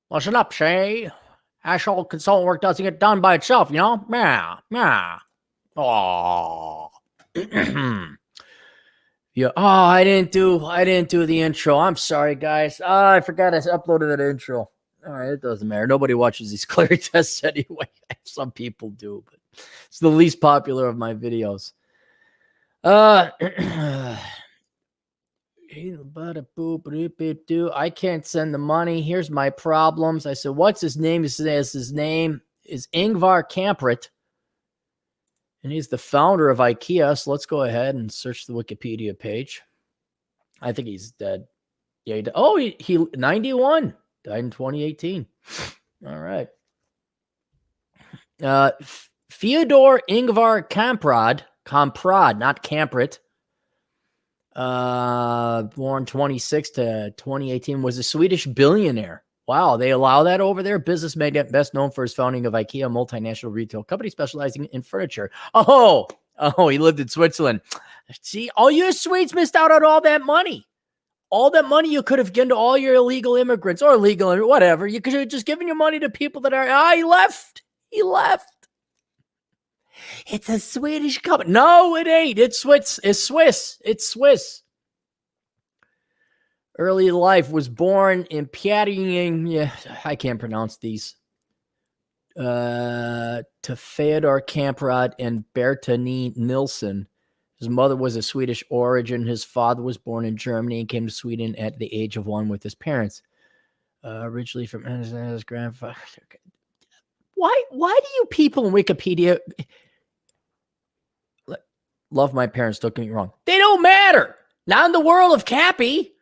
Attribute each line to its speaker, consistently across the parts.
Speaker 1: Listen up, say. Actual consultant work doesn't get done by itself, you know? Yeah, yeah. Oh. Yeah. Oh, I didn't do the intro. I'm sorry, guys. I forgot I uploaded that intro. All right, it doesn't matter. Nobody watches these Clarey tests anyway. Some people do, but it's the least popular of my videos. I can't send the money. Here's my problems. I said, what's his name? He says his name is Ingvar Kamprad, and he's the founder of IKEA. So let's go ahead and search the Wikipedia page. I think he's dead. Yeah. He 91, died in 2018. All right. Fyodor Ingvar Kamprad, not Kamprad. Born 26 to 2018, was a Swedish billionaire. Wow, they allow that over there? Business magnate, best known for his founding of IKEA, a multinational retail company specializing in furniture. Oh, he lived in Switzerland. See, all you Swedes missed out on all that money. All that money you could have given to all your illegal immigrants or legal, whatever. You could have just given your money to people that are, he left. He left. It's a Swedish company. No, it ain't. It's Swiss. It's Swiss. It's Swiss. Early life, was born in Pjäringen. Yeah, I can't pronounce these. To Fyodor Kamprad and Berta Nilsson. His mother was of Swedish origin. His father was born in Germany and came to Sweden at the age of 1 with his parents. Originally from his grandfather. Why do you people in Wikipedia... Love my parents, don't get me wrong. They don't matter. Not in the world of Cappy.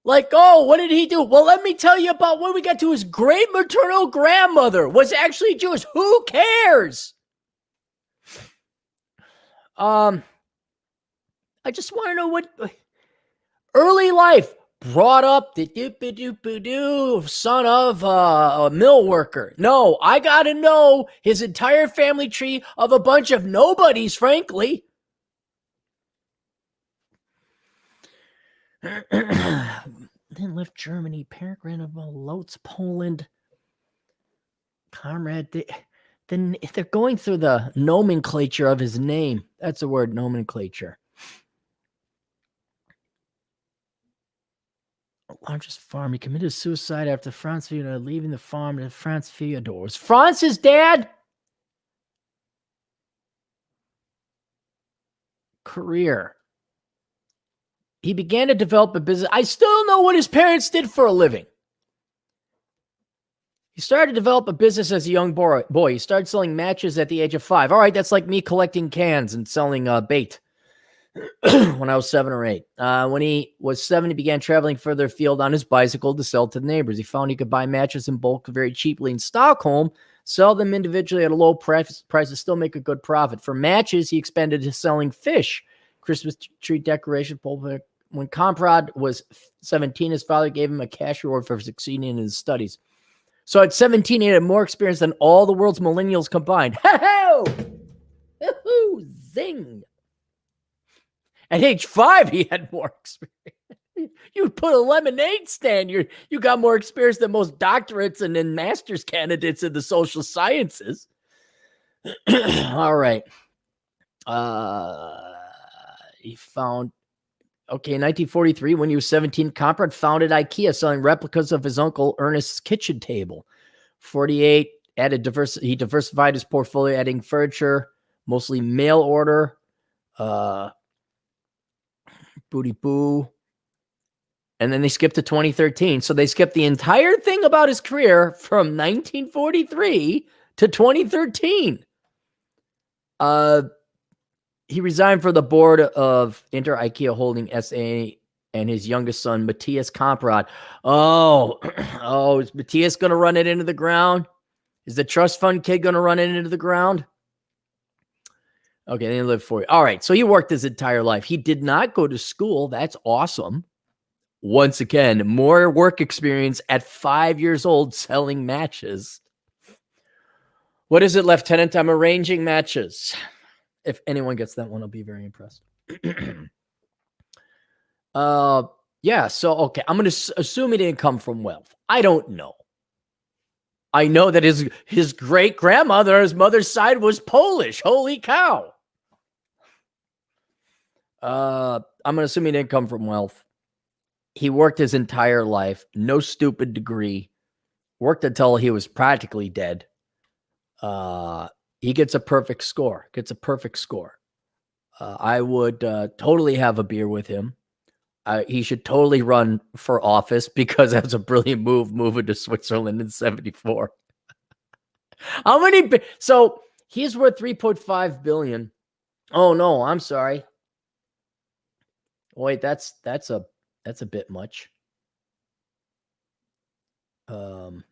Speaker 1: Like, oh, what did he do? Well, let me tell you about when we got to his great maternal grandmother was actually Jewish. Who cares? I just want to know what early life brought up the son of a mill worker. No, I got to know his entire family tree of a bunch of nobodies, frankly. Then left Germany, parent grandmother, Lotz, Poland, comrade. Then they're going through the nomenclature of his name. That's the word, nomenclature. Largest farm. He committed suicide after Franz Fyodor leaving the farm to Franz Fyodor. Was Franz's dad? Career. He began to develop a business. I still don't know what his parents did for a living. He started to develop a business as a young boy. He started selling matches at the age of 5. All right, that's like me collecting cans and selling bait when I was 7 or 8. When he was 7, he began traveling further afield on his bicycle to sell to the neighbors. He found he could buy matches in bulk very cheaply in Stockholm, sell them individually at a low price and still make a good profit. For matches, he expanded to selling fish, Christmas tree decoration, pulpit. When Kamprad was 17, his father gave him a cash reward for succeeding in his studies. So at 17, he had more experience than all the world's millennials combined. Zing. At age 5, he had more experience. You put a lemonade stand. You got more experience than most doctorates and then master's candidates in the social sciences. All right. He found... Okay, in 1943, when he was 17, Kamprad founded IKEA, selling replicas of his uncle Ernest's kitchen table. 48, he diversified his portfolio, adding furniture, mostly mail order, booty boo. And then they skipped to 2013. So they skipped the entire thing about his career from 1943 to 2013. He resigned from the board of Inter IKEA Holding SA and his youngest son, Matthias Kamprad. Oh, is Matthias going to run it into the ground? Is the trust fund kid going to run it into the ground? Okay, they lived for you. All right, so he worked his entire life. He did not go to school. That's awesome. Once again, more work experience at 5 years old selling matches. What is it, Lieutenant? I'm arranging matches. If anyone gets that one, I'll be very impressed. Yeah, so, okay, I'm going to assume he didn't come from wealth. I don't know. I know that his great grandmother, his mother's side, was Polish. Holy cow. I'm assuming he didn't come from wealth. He worked his entire life, no stupid degree, worked until he was practically dead. He gets a perfect score. I would totally have a beer with him. He should totally run for office because that's a brilliant move, moving to Switzerland in 1974. How many? So he's worth $3.5 billion. Oh no, I'm sorry. Wait, that's a bit much. In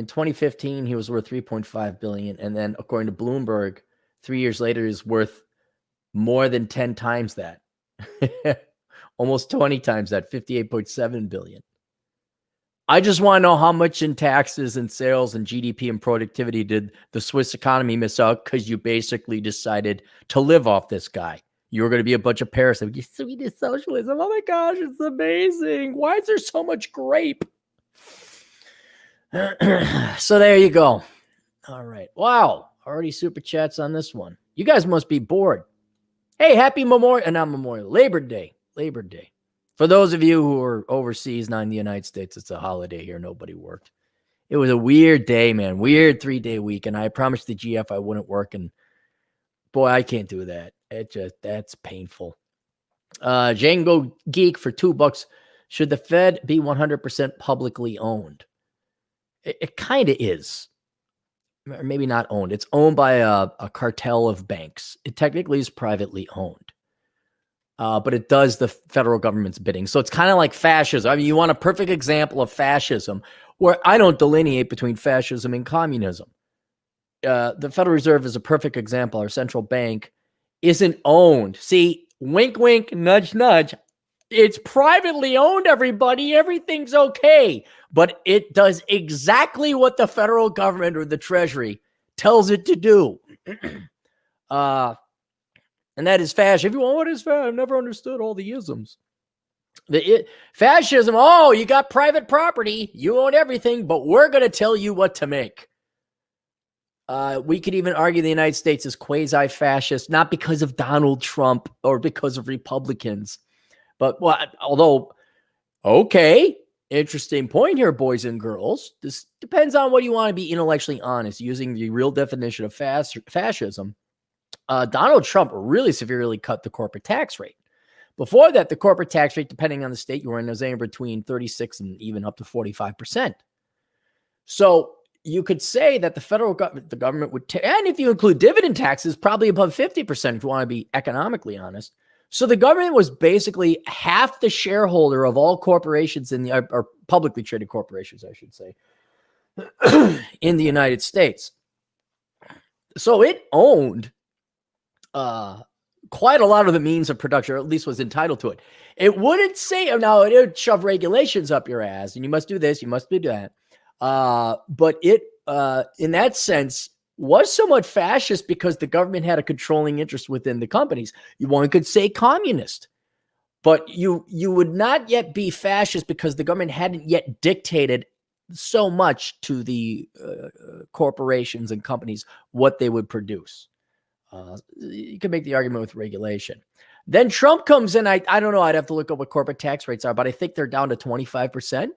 Speaker 1: 2015, he was worth $3.5 billion, and then according to Bloomberg, 3 years later, he's worth more than 10 times that. Almost 20 times that, $58.7 billion. I just want to know how much in taxes and sales and GDP and productivity did the Swiss economy miss out because you basically decided to live off this guy. You were going to be a bunch of parasites. You sweetest socialism. Oh my gosh, it's amazing. Why is there so much grape? So there you go. All right. Wow. Already super chats on this one. You guys must be bored. Hey, happy Labor Day. Labor Day. For those of you who are overseas, not in the United States, it's a holiday here. Nobody worked. It was a weird day, man. Weird 3-day week. And I promised the GF I wouldn't work. And boy, I can't do that. That's painful. Django Geek for $2. Should the Fed be 100% publicly owned? It kind of is. Or maybe not owned. It's owned by a cartel of banks. It technically is privately owned. But it does the federal government's bidding. So it's kind of like fascism. I mean, you want a perfect example of fascism where I don't delineate between fascism and communism. The Federal Reserve is a perfect example. Our central bank isn't owned. See, wink, wink, nudge, nudge. It's privately owned, everybody. Everything's okay. But it does exactly what the federal government or the Treasury tells it to do. And that is fascism. If you want, what is fascism? I've never understood all the isms. Fascism, oh, you got private property. You own everything, but we're going to tell you what to make. We could even argue the United States is quasi-fascist, not because of Donald Trump or because of Republicans. But although, okay, interesting point here, boys and girls. This depends on what you want to be intellectually honest, using the real definition of fascism. Donald Trump really severely cut the corporate tax rate. Before that, the corporate tax rate, depending on the state you were in, was anywhere between 36 and even up to 45%. So you could say that the government would, and if you include dividend taxes, probably above 50% if you want to be economically honest. So the government was basically half the shareholder of all corporations or publicly traded corporations, I should say, in the United States. So it owned quite a lot of the means of production, or at least was entitled to it. It wouldn't say, now it would shove regulations up your ass, and you must do this, you must do that. But it, in that sense, was somewhat fascist because the government had a controlling interest within the companies. One could say communist, but you would not yet be fascist because the government hadn't yet dictated so much to the corporations and companies what they would produce. You can make the argument with regulation. Then Trump comes in. I don't know. I'd have to look up what corporate tax rates are, but I think they're down to 25%.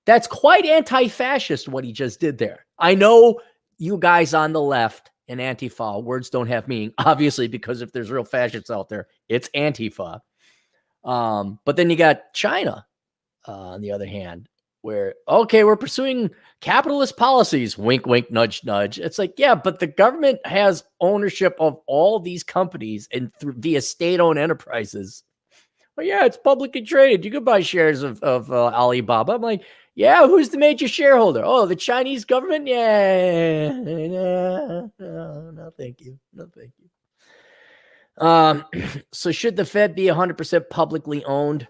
Speaker 1: That's quite anti-fascist what he just did there. I know you guys on the left and Antifa, words don't have meaning, obviously, because if there's real fascists out there, it's Antifa. But then you got China, on the other hand, where, okay, we're pursuing capitalist policies, wink, wink, nudge, nudge. It's like, yeah, but the government has ownership of all these companies and via state-owned enterprises. Well, yeah, it's publicly traded. You can buy shares of Alibaba. I'm like, yeah, who's the major shareholder? Oh, the Chinese government? Yeah. No, thank you. No, thank you. So should the Fed be 100% publicly owned?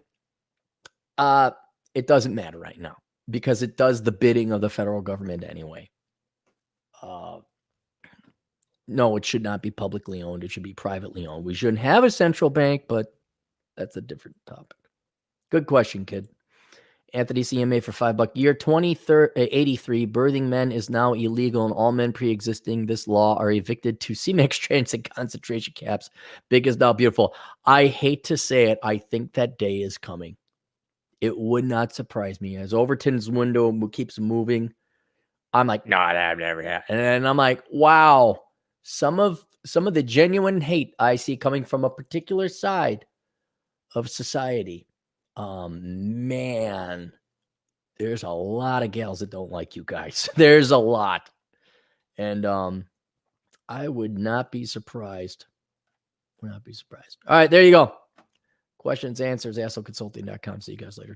Speaker 1: It doesn't matter right now because it does the bidding of the federal government anyway. No, it should not be publicly owned. It should be privately owned. We shouldn't have a central bank, but that's a different topic. Good question, kid. Anthony CMA for $5 year 83. Birthing men is now illegal, and all men pre-existing this law are evicted to C-Mex transit concentration camps. Big is now beautiful. I hate to say it. I think that day is coming. It would not surprise me as Overton's window keeps moving. I'm like, no, that never happened. And I'm like, wow, some of the genuine hate I see coming from a particular side of society. Man, there's a lot of gals that don't like you guys. There's a lot. And I would not be surprised. All right, there you go. Questions, answers, assholeconsulting.com. See you guys later.